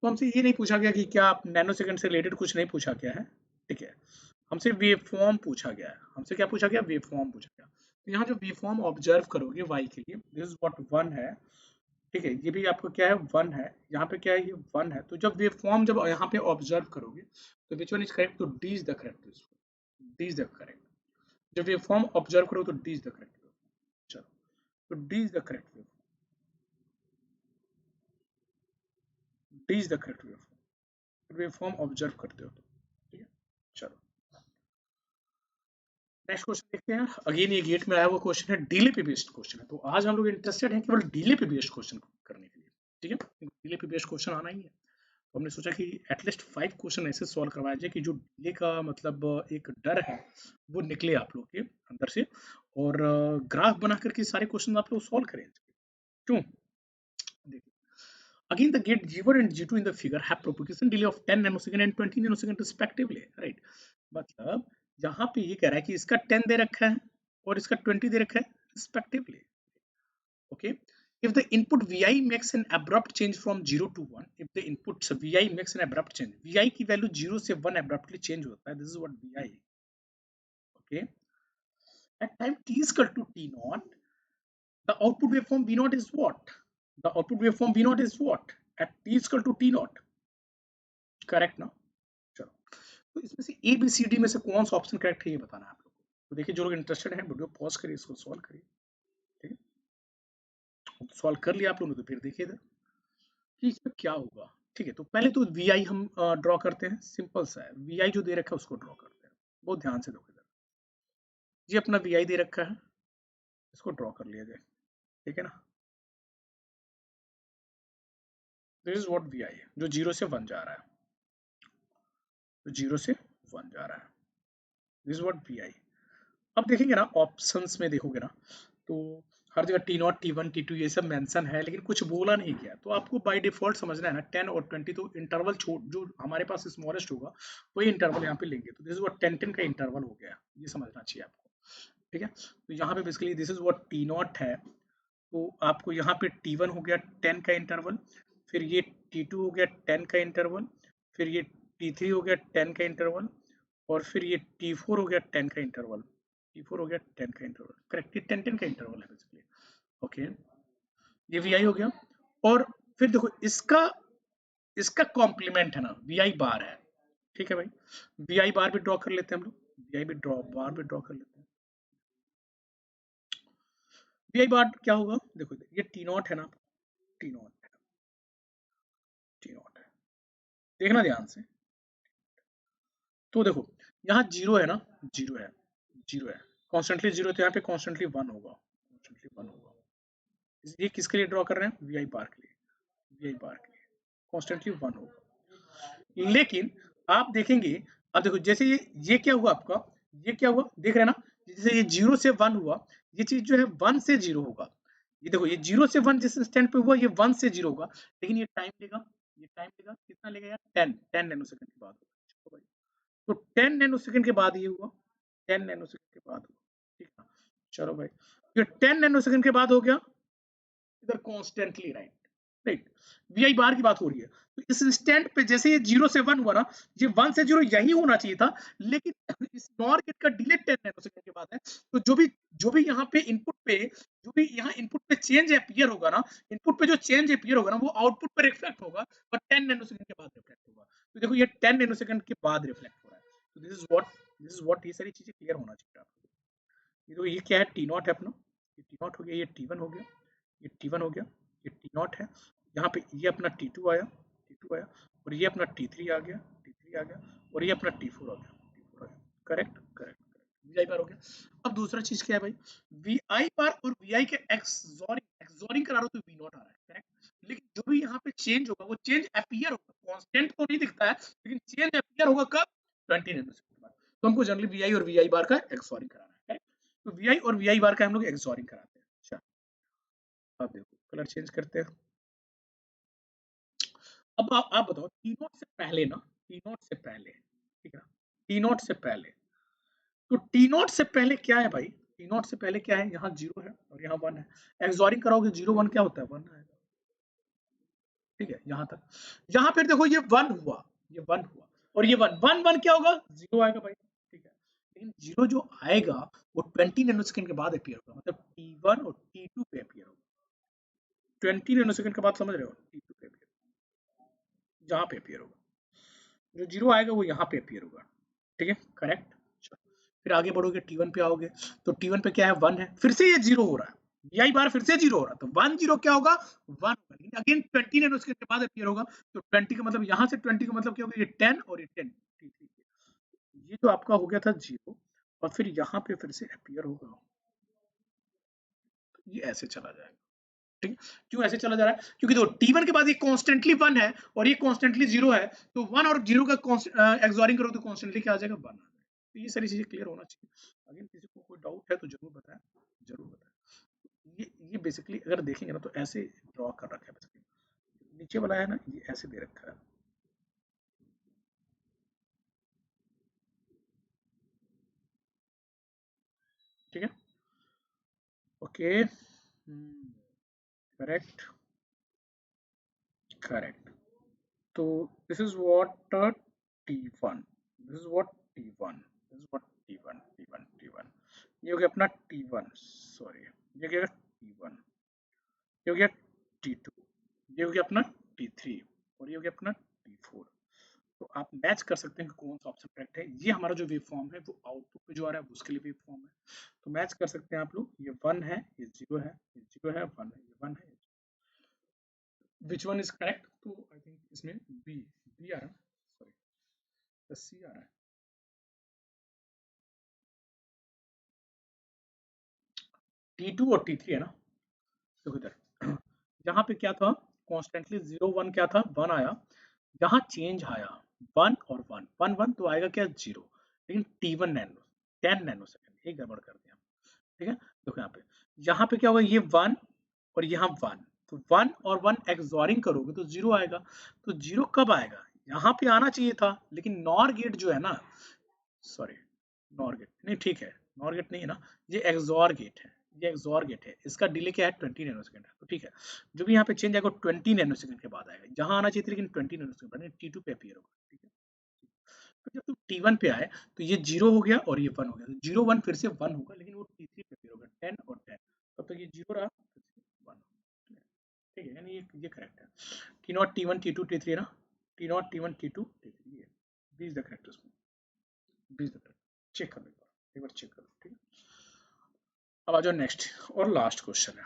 तो हमसे ये नहीं पूछा गया कि क्या आप नैनो सेकंड से रिलेटेड कुछ नहीं पूछा गया है, ठीक है। हमसे वेव फॉर्म पूछा गया है, हमसे क्या पूछा गया, वेव फॉर्म पूछा गया। तो यहाँ जो वेव फॉर्म ऑब्जर्व करोगे वाई के लिए, दिस इज व्हाट वन है, ठीक है, ये भी आपको क्या है वन है, यहाँ पे क्या है ये वन है। तो जब वेव फॉर्म जब यहाँ पे ऑब्जर्व करोगे तो विच वन इज करेक्ट, तो D is the correct, D is the correct. जब वेव फॉर्म ऑब्जर्व करो तो डी इज द करेक्ट। चलो, तो D is the correct wave, D is the correct wave form observe करते हो तो, ठीक है। चलो नेक्स्ट क्वेश्चन देखते हैं। अगेन ये गेट में आया हुआ क्वेश्चन है, डीले पे बेस्ड क्वेश्चन है। तो आज हम लोग इंटरेस्टेड हैं केवल डीले पे बेस्ड क्वेश्चन करने के लिए, ठीक है, डीले पे बेस्ड क्वेश्चन आना ही है। तो हमने सोचा कि एटलीस्ट 5 क्वेश्चन ऐसे सॉल्व करवाया जाए कि जो डीले का मतलब एक डर है वो निकले आप लोग के अंदर से, और ग्राफ बना करके सारे क्वेश्चन आप लोग सॉल्व करें। क्यों, देखिए, again the gate G1 and G2 in the figure have propagation delay of 10 nanosecond and 20 nanosecond respectively, right? मतलब यहाँ पे ये कह रहा है कि इसका 10 दे रखा है और इसका 20 दे रखा है respectively, okay? If the input Vi makes an abrupt change from 0 to 1, if the input Vi makes an abrupt change, Vi की वैल्यू 0 से 1 abruptly change होता है, this is what Vi, okay? At time t is equal to t naught, the output waveform V naught is what? The output waveform V naught is what? At t is equal to t naught, correct ना। चलो, तो इसमें से ए बी सी डी में से कौन सा ऑप्शन करेक्ट है ये बताना है आप लोग को। तो देखिए जो लोग इंटरेस्टेड हैं वीडियो पॉज करिए, इसको सॉल्व करिए, ठीक है। सॉल्व कर लिया आप लोगों ने तो फिर देखिए इधर कि इसमें क्या होगा, ठीक है। तो पहले तो वी आई हम ड्रॉ करते हैं, सिंपल सा है, वी आई जो दे रखा है उसको ड्रॉ करते हैं। बहुत ध्यान से देखो इधर, ये अपना वी आई दे रखा है, इसको ड्रॉ कर लिया जाए, ठीक है ना। दिस इज व्हाट वी आई है, जो 0 से 1 जा रहा है, तो 0 से 1 जा रहा है, दिस इज व्हाट वी आई। अब देखेंगे ना ऑप्शंस में देखोगे ना, तो हर जगह T not T one T two ये सब मेंशन है, लेकिन कुछ बोला नहीं गया। तो आपको बाय डिफॉल्ट समझना है ना 10 और 20, तो इंटरवल छोड़ जो हमारे पास स्मॉलेस्ट होगा वही इंटरवल यहाँ पे लेंगे। तो दिस इज व्हाट 10 का इंटरवल हो गया, ये समझना चाहिए आपको, ठीक है। तो यहाँ पे basically this is what T not है, तो आपको यहाँ पे टी वन हो गया 10 का इंटरवल, फिर ये टी टू हो गया 10 का इंटरवल, फिर ये टी थ्री हो गया 10 का इंटरवल, और फिर ये टी फोर हो गया 10 का इंटरवल, टी फोर हो गया 10 का इंटरवल, करेक्ट, ये 10 का इंटरवल है बेसिकली, ओके। ये वी आई हो गया, और फिर देखो इसका इसका कॉम्प्लीमेंट है ना वी आई बार है, ठीक है भाई। वी आई बार भी ड्रॉ कर लेते हैं हम लोग, वी आई भी ड्रॉ बार भी ड्रॉ कर लेते हैं। वी आई बार क्या होगा, देखो ये टी नॉट है ना, टी नॉट, टी नॉट है, देखना ध्यान से। तो देखो यहाँ जीरो है ना, जीरो है, जीरो है, कॉन्स्टेंटली जीरो, तो यहाँ पे कॉन्स्टेंटली वन होगा, कॉन्स्टेंटली वन होगा। ये किसके लिए ड्रॉ कर रहे हैं, वी आई बार के लिए, वी आई बार के लिए कॉन्स्टेंटली वन होगा। लेकिन आप देखेंगे, अब देखो जैसे ये क्या हुआ आपका, ये क्या हुआ देख रहे हैं ना, जैसे ये जीरो से वन हुआ, ये चीज जो है वन से जीरो होगा। ये देखो ये जीरो से वन जिस इंस्टेंट पे हुआ ये वन से जीरो होगा, लेकिन ये टाइम लेगा, ये टाइम लेगा कितना लेगा यार, 10 नैनो सेकंड के बाद होगा। तो 10 नैनो सेकंड के बाद ये हुआ, 10 नैनो सेकंड के बाद हुआ, ठीक है। चलो भाई, ये 10 नैनो सेकंड के बाद हो गया, इधर कॉन्स्टेंटली, राइट, राइट, वी आई बार की बात हो रही है। तो इस इंस्टेंट पे जैसे ये जीरो से वन हुआ ना, ये वन से जीरो यही होना चाहिए था, लेकिन इस नॉर गेट का डिले 10 नैनो सेकंड के बाद है। तो जो भी यहाँ पे इनपुट पे, जो भी यहाँ इनपुट पे चेंज अपीयर होगा ना, इनपुट पे जो चेंज अपीयर होगा ना वो आउटपुट पे रिफ्लेक्ट होगा, पर 10 नैनो सेकंड के बाद रिफ्लेक्ट होगा। तो देखो ये 10 नैनो सेकंड के बाद रिफ्लेक्ट हो रहा है। तो दिस इज व्हाट ये सारी चीजें क्लियर होना चाहिए आपको। ये तो ये क्या है, टी नॉट है अपना, ये टी नॉट हो गया, ये टी वन हो गया, ये टी वन हो गया, ये टी नॉट है, यहाँ पे ये अपना टी टू आया, टी टू आया, और ये अपना टी थ्री आ गया, टी थ्री आ गया, और ये अपना टी फोर आ गया, टी फोर आ गया, करेक्ट करेक्ट, वी आई बार हो गया। अब दूसरा चीज क्या है भाई, वी आई बार और वी आई के एक्सोरिंग करा रहा हो तो वी नॉट आ रहा है, करेक्ट। लेकिन जो भी यहाँ पे चेंज होगा वो चेंज अपीयर होगा, कांस्टेंट तो नहीं दिखता है, लेकिन चेंज अपीयर होगा कब, 20 नैनोसेकंड के बाद। तो हमको जनरली वी आई और वी आई बार का एक्सोरिंग कराना है, तो वी आई और वी आई बार का हम लोग एक्सोरिंग कराते हैं। अच्छा, अब देखो कलर चेंज करते हैं। अब आप बताओ टी नॉट से पहले ना, टी नॉट से पहले, ठीक है ना, टी नॉट से पहले, तो टी नॉट से पहले क्या है भाई, टी नॉट से पहले क्या है, यहाँ जीरो है और यहाँ वन है, एक्सोरिंग कराओगे जीरो वन क्या होता है, वन आएगा, ठीक है। यहाँ तक, यहाँ फिर देखो ये वन हुआ, ये वन हुआ, और ये वन वन वन क्या होगा, जीरो आएगा भाई, लेकिन जीरो जो आएगा वो 20 नैनो सेकंड के बाद अपीयर होगा, मतलब T1 और T2 पे अपीयर होगा। 20 नैनो सेकंड के बाद समझ रहे हो, T2 पे अपीयर, जहां पे अपीयर होगा, जो जीरो आएगा वो यहाँ पे अपीयर होगा। ठीक है, करेक्ट। फिर आगे बढ़ोगे, T1 पे आओगे, तो T1 पे क्या है, 1 है, फिर से ये जीरो हो रहा है, यही बार फिर से जीरो हो रहा है, तो 1 जीरो क्या होगा, 1 होगा, लेकिन अगेन 20 नैनो सेकंड के बाद अपीयर होगा, तो 20 का मतलब यहाँ से 20 का मतलब क्या होगा, ये 10 और ये 10, ये जो आपका हो गया था जीरो, और फिर यहाँ पे फिर से अपीयर होगा, तो ये ऐसे चला जाएगा। ठीक है, क्यों ऐसे चला जा रहा है, क्योंकि देखो T1 के बाद ये कॉन्स्टेंटली 1 है और ये कॉन्स्टेंटली 0 है, तो 1 और 0 का एक्सोरिंग करो तो कॉन्स्टेंटली क्या आ जाएगा, 1 आ जाएगा। तो ये सारी चीजें क्लियर होना चाहिए। अगर किसी को कोई डाउट है तो जरूर बताएं, जरूर बताएं। ये बेसिकली अगर देखेंगे ना तो ऐसे ड्रॉ कर रखा है, बेसिकली नीचे वाला है ना, ये ऐसे दे रखा है। ठीक है, ओके, करेक्ट, करेक्ट। तो this is what T1, this is what T1, this is what T1, T1, T1, ये हो गया अपना T1, सॉरी, ये हो गया T1, ये हो गया T2, ये हो गया अपना T3, और ये हो गया अपना T4। तो आप मैच कर सकते हैं कि कौन सा ऑप्शन करेक्ट है। ये हमारा जो वेव फॉर्म है वो आउटपुट पे जो आ रहा है उसके लिए वेव फॉर्म है, तो मैच कर सकते हैं आप लोग, ये 1 है, ये 0 है, ये 0 है, 1 है, ये 1 है, विच वन इज करेक्ट, तो आई थिंक इसमें बी आ रहा है, सॉरी सी आ रहा है। T2 और T3 है ना, देखो इधर, यहाँ पे क्या था, कॉन्स्टेंटली 0 1 क्या था, 1 आया, यहाँ चेंज आया 1 और 1 1 1, तो आएगा क्या, 0, लेकिन T1 नैनो 10 नैनो सेकंड, एक गड़बड़ कर दिया। ठीक है, देखो यहाँ पे क्या होगा, ये 1 और यहाँ 1, तो 1 और 1 एक्सोरिंग करोगे तो 0 आएगा, तो 0 कब आएगा, यहाँ पे आना चाहिए था, लेकिन नॉर गेट जो है ना, सॉरी, नॉर गेट नहीं, ठीक है, नॉर गेट नहीं है ना, ये एक्सोर गेट है, ये एक्सोर गेट है, इसका डिले क्या है, 20 नैनो सेकंड है, तो ठीक है, जो भी यहाँ पे चेंज आएगा 20 नैनो सेकंड के बाद आएगा, जहां आना चाहिए था लेकिन 20 नैनो सेकंड बाद T2 पे अपीयर होगा। ठीक है, तो जब तुम T1 पे आए तो ये 0 हो गया और ये 1 हो गया, तो 0 1 फिर से 1 होगा, लेकिन वो T3 पे अपीयर होगा, 10 और 10, तब तक ये 0 रहा, फिर से 1। ठीक है, यानी ये करेक्ट है, T0 T1 T2 T3 है ना, T0 T1 T2 T3, ये बी इज द करेक्ट उसमें, B is the correct, check कर लो एक बार चेक कर लो। ठीक है, अब आ जाओ नेक्स्ट और लास्ट क्वेश्चन है,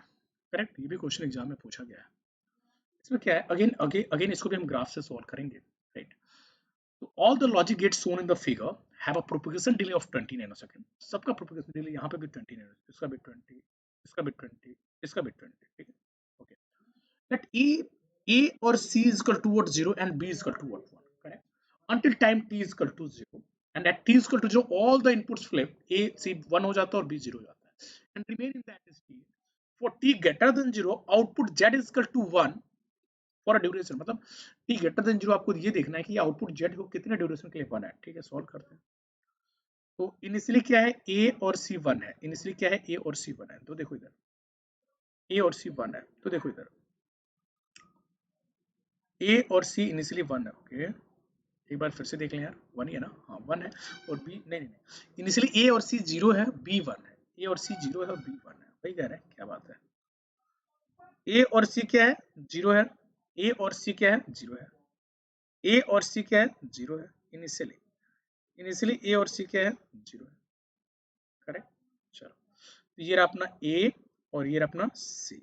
करेक्ट, ये भी क्वेश्चन एग्जाम में पूछा गया है। इसमें क्या है, अगेन अगेन अगेन इसको भी हम ग्राफ से सॉल्व करेंगे, राइट। तो all the logic gates shown in the figure have a propagation delay of 20 nanosecond, सबका प्रोपगेशन डिले यहाँ पे भी 20 नैनो, इसका भी 20, इसका भी 20, इसका भी 20। ठीक है, okay, that a or c is equal to what, 0 and b is equal to what, 1, correct, until time t is equal to 0, and at t is equal to 0 all the inputs flip, a c 1 हो जाता है और b 0 हो जाता है, and remain in that state for t greater than 0, output z is equal to 1 for a duration, मतलब t greater than 0 आपको ये देखना है कि आउटपुट z को कितने ड्यूरेशन के लिए 1 है। ठीक है, सॉल्व करते हैं। तो इनिशियली क्या है, a और c 1 है, इनिशियली क्या है, a और c 1 है, तो देखो इधर a और c 1 है, तो देखो इधर a और c इनिशियली 1 है, ओके, एक बार फिर से देख लें यार, 1 ही है ना, हाँ 1 है, और b नहीं नहीं नहीं, इनिशियली a और c 0 है, b 1 है, a और c 0 है और b 1 है, वही कह रहे हैं, क्या बात है, a और c क्या है, 0 है, a और c क्या है, 0 है, a और c क्या है, 0 है, इनिशियली इनिशियली a और c क्या है, 0 है, करेक्ट। चलो, तो ये रहा अपना a और ये रहा अपना c,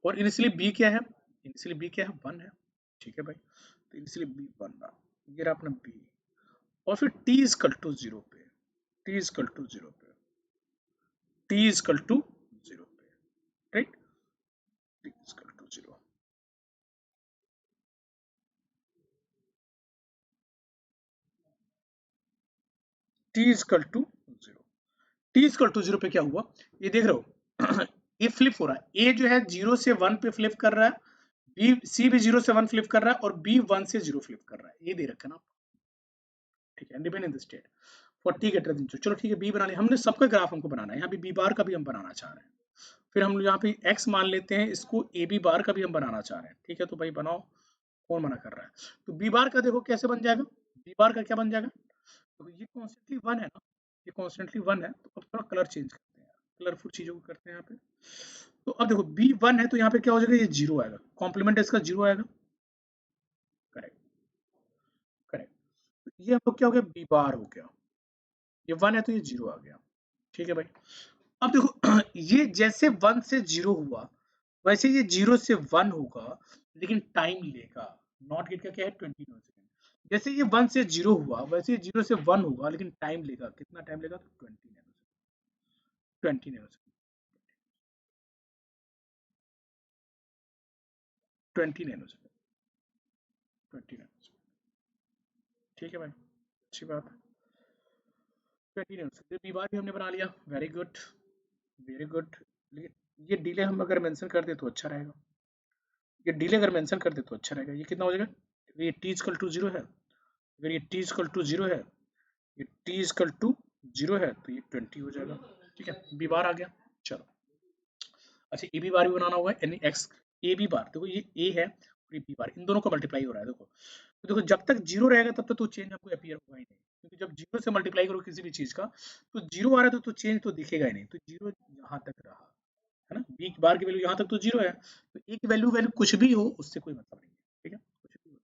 और इनिशियली b क्या है, इनिशियली b क्या है, 1 है। ठीक है भाई, तो इनिशियली b 1 रहा, ये रहा अपना b, और फिर t इक्वल टू 0 पे, t इक्वल टू 0 पे, t इक्वल टू 0 पे, right, t equal to 0, t equal to 0, t equal to 0 पे क्या हुआ, ये देख रहे हो, ये फ्लिप हो रहा है, a जो है 0 से 1 पे फ्लिप कर रहा है, b c भी 0 से 1 फ्लिप कर रहा है, और b 1 से 0 फ्लिप कर रहा है, ये दे रखा है ना। ठीक है, independent state for t greater than 0, चलो ठीक है, b बना लिया हमने, सबका ग्राफ हमको बनाना है, यहाँ पे b बार का भी हम बनाना चाह रहे हैं, फिर हम यहाँ पे x मान लेते हैं, इसको a b बार का भी हम बनाना चाह रहे हैं। ठीक है, तो भाई बनाओ, कौन मना कर रहा है, तो b बार का देखो कैसे बन जाएगा, b बार का क्या बन जाएगा, तो ये कॉन्स्टेंटली 1 है ना, ये कॉन्स्टेंटली 1 है, तो अब थोड़ा कलर चेंज करते हैं, कलरफुल चीजों को करते हैं यहाँ पे। तो अब देखो B1 है तो यहाँ पे क्या हो जाएगा, ये 0 आएगा, कॉम्प्लीमेंट इसका 0 आएगा। Correct, correct. तो ये हम लोग क्या हो गया, B बार हो गया, ये 1 है तो ये 0 आ गया। ठीक है भाई। अब देखो ये जैसे 1 से 0 हुआ वैसे ये 0 से 1 होगा, लेकिन टाइम लेगा। नॉट गेट का क्या है, 20 नैनो सेकंड। जैसे ये 1 से 0 हुआ वैसे ये 0 से 1 होगा, लेकिन टाइम लेगा। कितना टाइम लेगा, तो 20 nano second, 20 nano second, 20 nano second, 20 nano second. ठीक है भाई, अच्छी बात है। 20 नैनो सेकंड, बी बार भी हमने बना लिया, वेरी गुड, वेरी गुड। लेकिन ये डिले हम अगर मेंशन कर दे तो अच्छा रहेगा, ये डिले अगर मेंशन कर दे तो अच्छा रहेगा। ये कितना हो जाएगा, ये t इक्वल टू 0 है, अगर ये t इक्वल टू 0 है, ये t इक्वल टू 0 है तो ये 20 हो जाएगा। ठीक है, बी बार आ गया। चलो, अच्छा ए बी बार भी बनाना होगा, यानी एक्स ए बी बार। देखो ये ए है और ये बी बार, इन दोनों का मल्टीप्लाई हो रहा है। देखो तो देखो जब तक 0 रहेगा तब तक तो चेंज आपको अपीयर होगा ही नहीं, क्योंकि जब 0 से मल्टीप्लाई करो किसी भी चीज का तो 0 आ रहा है तो चेंज तो दिखेगा ही नहीं। तो 0 यहाँ तक रहा है ना, बी बार की वैल्यू यहाँ तक तो 0 है, तो ए की वैल्यू वैल्यू कुछ भी हो उससे कोई मतलब नहीं है। ठीक है, कुछ भी हो,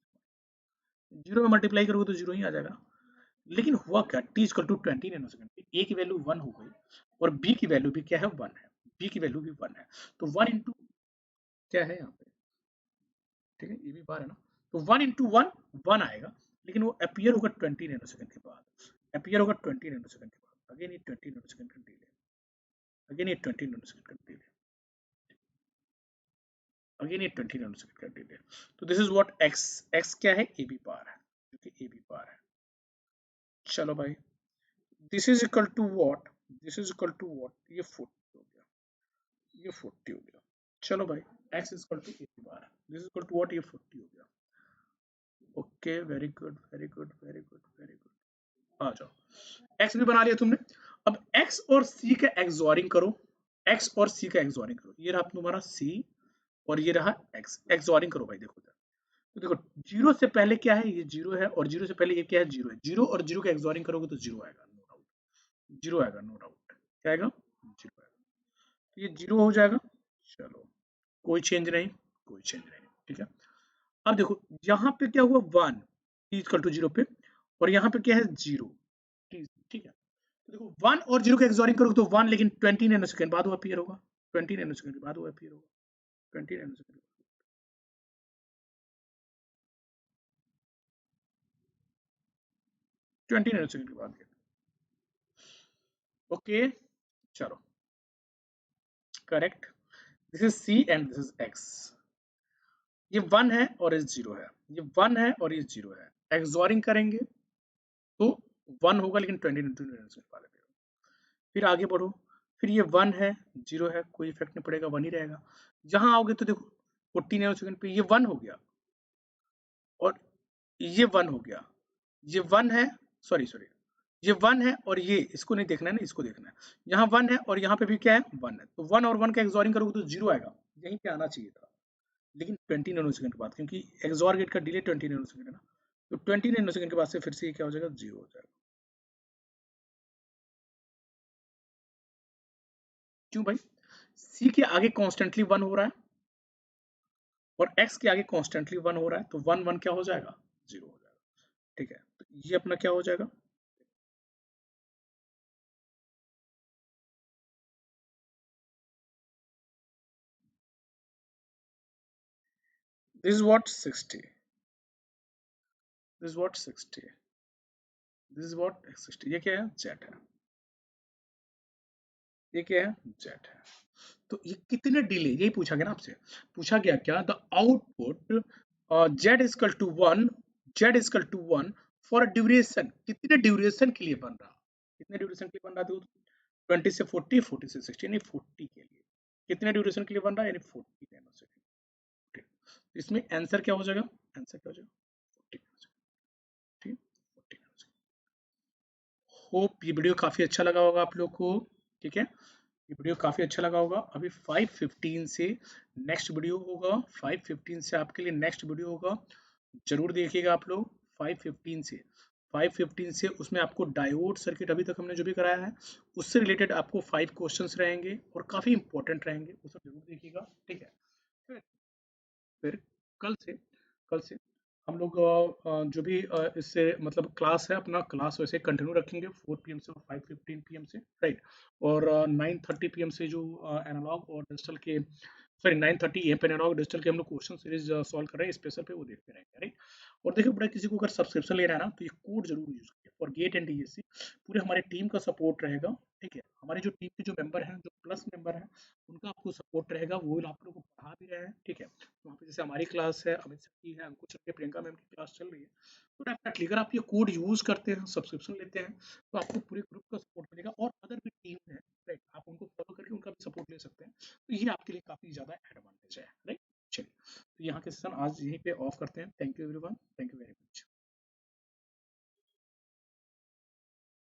0 में मल्टीप्लाई करोगे तो 0 ही आ जाएगा। लेकिन हुआ क्या, t equal to 20 nano second, A की वैल्यू 1 हो गई और बी की वैल्यू भी क्या है, 1 है, बी की वैल्यू भी 1 है। तो 1 इंटू क्या है यहाँ पे, ठीक है, ये भी बार है ना, तो 1 इंटू 1 1 आएगा, लेकिन वो अपीयर होगा 20 नैनो सेकंड के बाद, अपीयर होगा 20 नैनो सेकंड के बाद। अगेन ये 20 नैनो सेकंड का डिले, अगेन ये 20 नैनो सेकंड का डिले, अगेन ये 20 नैनो सेकंड का डिले। तो this is what x, x क्या है, ए बी बार है, जो कि ए बी बार है। चलो भाई, this is equal to what, this is equal to what, ये 40 हो गया, ये 40 हो गया। चलो भाई, x is equal to A B bar, this is equal to what, ये 40 हो गया। Okay, very good, very good, very good, very good. आ जाओ, x भी बना लिया तुमने। अब x और c का एक्सोरिंग करो, x और c का एक्सोरिंग करो। ये रहा तुम्हारा c और ये रहा x, एक्सोरिंग करो भाई। देखो तो देखो, जीरो से पहले क्या है, ये जीरो है, और जीरो से पहले ये क्या है, जीरो है। जीरो और जीरो का एक्सोरिंग करोगे तो जीरो आएगा, नो डाउट, जीरो आएगा, नो डाउट। क्या आएगा, जीरो आएगा, तो ये जीरो हो जाएगा। चलो, कोई चेंज नहीं, कोई चेंज नहीं। ठीक है, अब देखो यहाँ पे क्या हुआ, 1 t इक्वल टू 0 पे, और यहाँ पे क्या है, 0 t। ठीक है, तो देखो 1 और 0 का एक्सोरिंग करोगे तो 1, लेकिन 20 नैनो सेकंड बाद वो अपीयर होगा, 20 नैनो सेकंड के बाद वो अपीयर होगा, 20 नैनो सेकंड, 20 नैनो सेकंड के बाद। ओके, चलो, correct. This is C and this is X, ये 1 है और ये 0 है, ये 1 है और ये 0 है। एक्सोरिंग करेंगे तो 1 होगा, लेकिन 20 नैनो सेकंड बाद अपीयर होगा। फिर आगे बढ़ो, फिर ये 1 है, 0 है, कोई इफेक्ट नहीं पड़ेगा, 1 ही रहेगा। जहां आओगे तो देखो 40 नैनो सेकंड पे ये 1 हो गया और ये 1 हो गया, ये 1 है, सॉरी सॉरी, ये 1 है और ये, इसको नहीं देखना है ना, इसको देखना है। यहाँ 1 है और यहाँ पे भी क्या है, 1 है, तो 1 और 1 का एक्सोरिंग करोगे तो 0 आएगा, यहीं पे आना चाहिए था, लेकिन 20 नैनो सेकंड के बाद, क्योंकि एक्सोर गेट का डिले 20 नैनो सेकंड है ना, तो 20 नैनो सेकंड के बाद से फिर से ये क्या हो जाएगा, 0 हो जाएगा। क्यों भाई, सी के आगे कॉन्स्टेंटली 1 हो रहा है और एक्स के आगे कॉन्स्टेंटली 1 हो रहा है, तो 1 1 क्या हो जाएगा, 0 हो जाएगा। ठीक है, तो ये अपना क्या हो जाएगा, this is what 60, this is what 60, this is what 60, ये क्या है, जेड है, ये क्या है, जेड है। तो ये कितने डिले, यही पूछा गया ना आपसे, पूछा गया क्या, the output Z equal to 1, Z equal to 1 for duration, कितने ड्यूरेशन के लिए बन रहा, कितने ड्यूरेशन के लिए बन रहा, देखो 20 से 40, 40 से 60, यानी 40 के लिए, कितने ड्यूरेशन के लिए बन रहा है, यानी 40 नैनो सेकंड। इसमें आंसर क्या हो जाएगा, आंसर क्या हो जाएगा, 40 नैनो सेकंड। ठीक है, 40 नैनो सेकंड। होप ये वीडियो काफी अच्छा लगा होगा आप लोग को। ठीक है, ये वीडियो काफी अच्छा लगा होगा। अभी 5:15 से नेक्स्ट वीडियो होगा, 5:15 से आपके लिए नेक्स्ट वीडियो होगा, जरूर देखिएगा आप लोग 5:15 से। 5:15 से उसमें आपको डायोड सर्किट अभी तक हमने जो भी कराया है उससे रिलेटेड आपको 5 क्वेश्चंस रहेंगे और काफी इंपॉर्टेंट रहेंगे, वो सब जरूर देखिएगा। ठीक है। फिर कल से कल से हम लोग जो भी इससे मतलब क्लास है अपना क्लास वैसे कंटिन्यू रखेंगे 4 PM से और 5:15 PM से, राइट। और 9:30 PM से जो एनालॉग और डिजिटल के, सॉरी 9:30 AM पे एनालॉग डिजिटल के हम लोग क्वेश्चन सीरीज सॉल्व कर रहे हैं स्पेशल पे, वो देखते रहेंगे, राइट। और देखिए बड़ा, किसी को अगर सब्सक्रिप्शन लेना है ना तो ये कोड जरूर यूज करिए फॉर गेट एंड डीएससी। पूरे हमारे टीम का सपोर्ट रहेगा। ठीक है, हमारे जो टीम के जो मेंबर हैं, जो प्लस मेंबर हैं, उनका आपको सपोर्ट रहेगा, वो आप लोगों को पढ़ा भी रहे हैं। ठीक है, वहाँ पे जैसे हमारी क्लास है, अमित सर की है, अंकुश सर की, प्रियंका मैम की क्लास चल रही है, तो डेफिनेटली अगर आप ये कोड यूज करते हैं, सब्सक्रिप्शन लेते हैं, तो आपको पूरे ग्रुप का सपोर्ट मिलेगा और अदर भी टीम है, राइट, आप उनको फॉलो करके उनका भी सपोर्ट ले सकते हैं। तो ये आपके लिए काफी ज्यादा एडवांटेज है, राइट। चलिए, तो यहाँ के सेशन आज यहीं पे ऑफ करते हैं। Thank you everyone, thank you very much.